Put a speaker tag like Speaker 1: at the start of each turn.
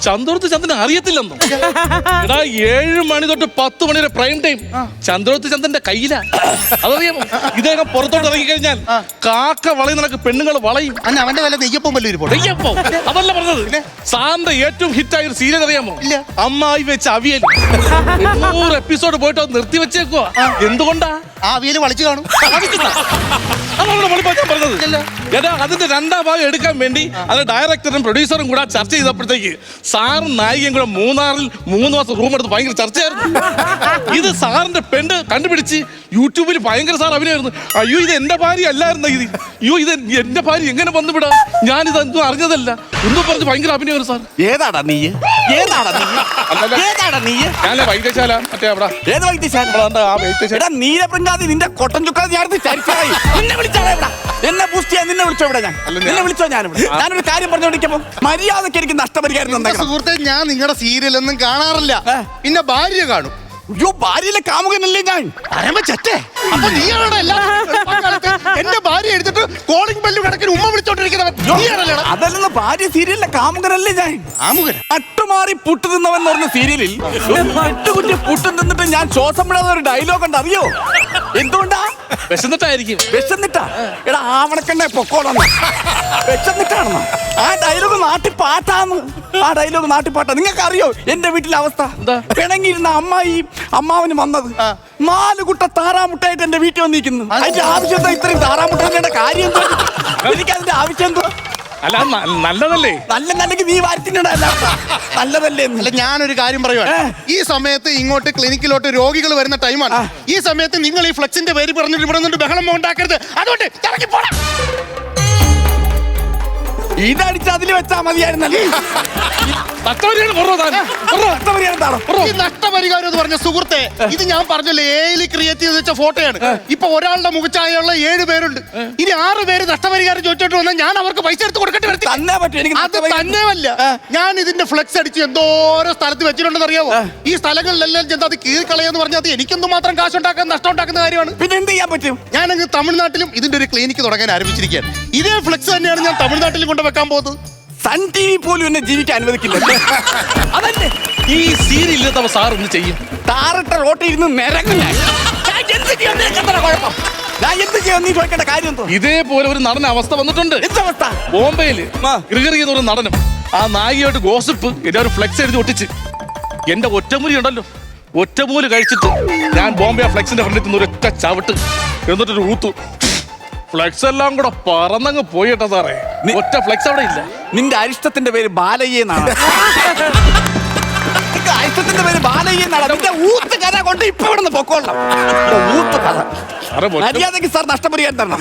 Speaker 1: ചന്ദ്രോത്ത് ചന്ദ്രനെ അറിയത്തില്ലെന്നോ? എടാ 7 മണി തൊട്ട് 10 മണി വരെ പ്രൈം ടൈം ചന്ദ്രോത്ത് ചന്ദ്രന്റെ കയ്യിലാ. അതറിയാമോ? ഇദ്ദേഹം പുറത്തോട്ട് ഇറങ്ങി കഴിഞ്ഞാൽ കാക്ക വളയും നടക്ക് പെണ്ണുങ്ങൾ വളയും.
Speaker 2: അവന്റെ വല്ല നെയ്യപ്പം വല്ല
Speaker 1: നെയ്യപ്പോ അതല്ല പറഞ്ഞത്. സാറിന്റെ ഏറ്റവും ഹിറ്റായ ഒരു സീരിയൽ അറിയാമോ? അമ്മായി വെച്ച അവിയൽ. 100 എപ്പിസോഡ് പോയിട്ട് അത് നിർത്തി വെച്ചേക്കുവാ. എന്തുകൊണ്ടാ?
Speaker 2: ആ അവിയൽ വളിച്ചു കാണും.
Speaker 1: പറഞ്ഞത് അതിന്റെ 2ാം ഭാഗം എടുക്കാൻ വേണ്ടി അത് ഡയറക്ടറും പ്രൊഡ്യൂസറും കൂടെ ചർച്ച ചെയ്തപ്പോഴത്തേക്ക് സാറും നായികയും കൂടെ മൂന്നാറിൽ 3 മാസം റൂം എടുത്ത് ഭയങ്കര ചർച്ചയായിരുന്നു. ഇത് സാറിന്റെ പെണ്ണ് കണ്ടുപിടിച്ച് യൂട്യൂബിൽ ഭയങ്കര സാർ അഭിനയായിരുന്നു. അയ്യോ ഇത് എന്റെ ഭാര്യ അല്ലായിരുന്നു. അയ്യോ ഇത് എന്റെ ഭാര്യ എങ്ങനെ വന്നുവിടാ, ഞാനിതൊന്നും അറിഞ്ഞതല്ല ഒന്നും പറഞ്ഞ് ഭയങ്കര അഭിനയമായിരുന്നു സാർ.
Speaker 3: ഏതാടാ നീ?
Speaker 1: ഞാൻ വൈദ്യശാല മറ്റേ അവിടെ.
Speaker 3: ഏത് വൈദ്യശാല? നീലപ്രങ്കാതി നിന്റെ കൊട്ടൻ ചുക്കാതി നിന്നെ വിളിച്ചാളെ ഇവിടെ. എന്നെ ബൂസ്റ്റ് ചെയ്യാൻ നിന്നെ വിളിച്ചോ ഇവിടെ? നിന്നെ വിളിച്ചോ? ഞാനൊരു കാര്യം പറഞ്ഞോണ്ടിരിക്കുമ്പോ മര്യാദക്ക് എനിക്ക് നഷ്ടപരിഹാരം.
Speaker 2: സുഹൃത്തെ, ഞാൻ നിങ്ങളുടെ സീരിയലൊന്നും കാണാറില്ല. പിന്നെ ഭാര്യ കാണും.
Speaker 3: അയ്യോ, ഭാര്യയിലെ കാമുകനല്ലേ ഞാൻ?
Speaker 2: അപ്പൊ നീയാണോ എന്റെ ഭാര്യ എടുത്തിട്ട് കോളിംഗ് ബെല്ല് കണക്കിന് ഉമ്മ വിളിച്ചോണ്ടിരിക്കുന്നവൻ?
Speaker 3: അതല്ലെന്ന്, ഭാര്യ സീരിയലിലെ കാമുകനല്ലേ ഞാൻ?
Speaker 2: കാമുകൻ
Speaker 3: അട്ടുമാറി പുട്ട് തിന്നവൻ എന്ന് പറഞ്ഞ സീരിയലിൽ 8 കുറ്റി പുട്ടും തിന്നിട്ട് ഞാൻ ശ്വാസം വിടാതെ ഒരു ഡയലോഗ് ഉണ്ട്, അറിയോ? എന്തുകൊണ്ടാ?
Speaker 1: വിശന്നിട്ടായിരിക്കും.
Speaker 3: വിശന്നിട്ടാ? എടാ ആവണക്കണ്ണെ പൊക്കോളാം. വിശന്നിട്ടാണെന്നോ? ആ ഡയലോഗ് നാട്ടിപ്പാട്ടാന്ന്. ആ ഡയലോഗ് നാട്ടിപ്പാട്ടാ. നിങ്ങൾക്ക് അറിയോ എന്റെ വീട്ടിലെ അവസ്ഥ? പിണങ്ങിയിരുന്ന അമ്മാവന് വന്നത് 4 കുട്ട താറാമുട്ടായിട്ട് എന്റെ വീട്ടിൽ വന്നിരിക്കുന്നു. അതിന്റെ ആവശ്യം എന്താ? ഇത്രയും താറാമുട്ട കാര്യം എന്താ? എനിക്കതിന്റെ ആവശ്യം എന്തോ?
Speaker 1: അല്ല നല്ലതല്ലേ?
Speaker 3: നല്ലതല്ലെങ്കിൽ നീ വാരത്തിനല്ല. നല്ലതല്ലേ?
Speaker 2: അല്ല, ഞാനൊരു കാര്യം പറയുവാണ്. ഈ സമയത്ത് ഇങ്ങോട്ട് ക്ലിനിക്കിലോട്ട് രോഗികൾ വരുന്ന ടൈമാണ്. ഈ സമയത്ത് നിങ്ങൾ ഈ ഫ്ലെക്സിന്റെ പേര് പറഞ്ഞിട്ട് ഇവിടെ നിന്നിട്ട് ബഹളം ഉണ്ടാക്കരുത്. അതുകൊണ്ട് ഇറങ്ങി പോടാ.
Speaker 3: ഇതടിച്ച് അതിൽ വെച്ചാ മതിയായിരുന്നല്ലേ?
Speaker 2: ഈ നഷ്ടപരിഹാരം എന്ന് പറഞ്ഞ സുഹൃത്തെ, ഇത് ഞാൻ പറഞ്ഞല്ലോ എയിൽ ക്രിയേറ്റ് ചെയ്ത് വെച്ച ഫോട്ടോയാണ്. ഇപ്പൊ ഒരാളുടെ മുഖച്ചായുള്ള 7 പേരുണ്ട്. ഇനി 6 പേര് നഷ്ടപരിഹാരം ചോദിച്ചോട്ട് വന്നാൽ ഞാൻ അവർക്ക് പൈസ എടുത്ത് കൊടുക്കേണ്ടി വരും. അത് തന്നെയല്ല, ഞാൻ ഇതിന്റെ ഫ്ലെക്സ് അടിച്ച് എന്തോരോ സ്ഥലത്ത് വെച്ചിട്ടുണ്ടെന്ന് അറിയാമോ? ഈ സ്ഥലങ്ങളിലെല്ലാം ചെന്ന് അത് കീറിക്കളയെന്ന് പറഞ്ഞാൽ അത് എനിക്കെന്തും മാത്രം കാശുണ്ടാക്കാൻ നഷ്ടം ഉണ്ടാക്കുന്ന കാര്യമാണ്.
Speaker 3: പിന്നെ എന്ത് ചെയ്യാൻ പറ്റും?
Speaker 2: ഞാനങ്ങ് തമിഴ്നാട്ടിലും ഇതിന്റെ ഒരു ക്ലിനിക്ക് തുടങ്ങാൻ ആരംഭിച്ചിരിക്കുകയാണ്. ഇതേ ഫ്ലെക്സ് തന്നെയാണ് ഞാൻ തമിഴ്നാട്ടിലും കൊണ്ട് വെക്കാൻ പോകുന്നത്.
Speaker 3: സൺ ടി വി പോലും എന്നെ ജീവിക്കാൻ അനുവദിക്കില്ല. അതല്ലേ
Speaker 1: ഈ സീരിയലില്ലാത്തവ സാർ ഒന്ന് ചെയ്യും.
Speaker 3: താറിട്ട റോട്ടിൽ ഇരുന്ന് നിരങ്ങും.
Speaker 1: ഇതേപോലെ ഒരു നടന അവസ്ഥ വന്നിട്ടുണ്ട്.
Speaker 3: എന്തവസ്ഥ?
Speaker 1: ബോംബെയില് ഗ്രിഗറി എന്ന് പറയുന്ന നടനം ആ നായികയായിട്ട് ഗോസിപ്പ് എന്റെ ഒരു ഫ്ലെക്സ് എഴുതി ഒട്ടിച്ച് എന്റെ ഒറ്റമൂലി ഉണ്ടല്ലോ, ഒറ്റമൂല് കഴിച്ചിട്ട് ഞാൻ ബോംബെ ഫ്ലെക്സിന്റെ ഫ്രണ്ടിൽ നിന്ന് ഒരൊറ്റ ചവിട്ട് എന്നിട്ടൊരു ഊത്തു. ഫ്ലെക്സ് എല്ലാം കൂടെ പറന്നങ്ങ് പോയിട്ടാ സാറേ. ഒറ്റ ഫ്ലെക്സ് അവിടെ ഇല്ല.
Speaker 3: നിന്റെ അരിഷ്ടത്തിന്റെ പേര് ബാലയ്യ എന്നാണ്. അരിഷ്ടത്തിന്റെ പേര് ബാലയ്യ എന്നാണ്. നിന്റെ ഊത്ത് കഥ കൊണ്ട് ഇപ്പൊ ഇവിടെ നിന്ന് പൊക്കോളാം. ഊത്ത് കഥ. മര്യാദക്ക് സാർ നഷ്ടപരിഹാരം തരണം.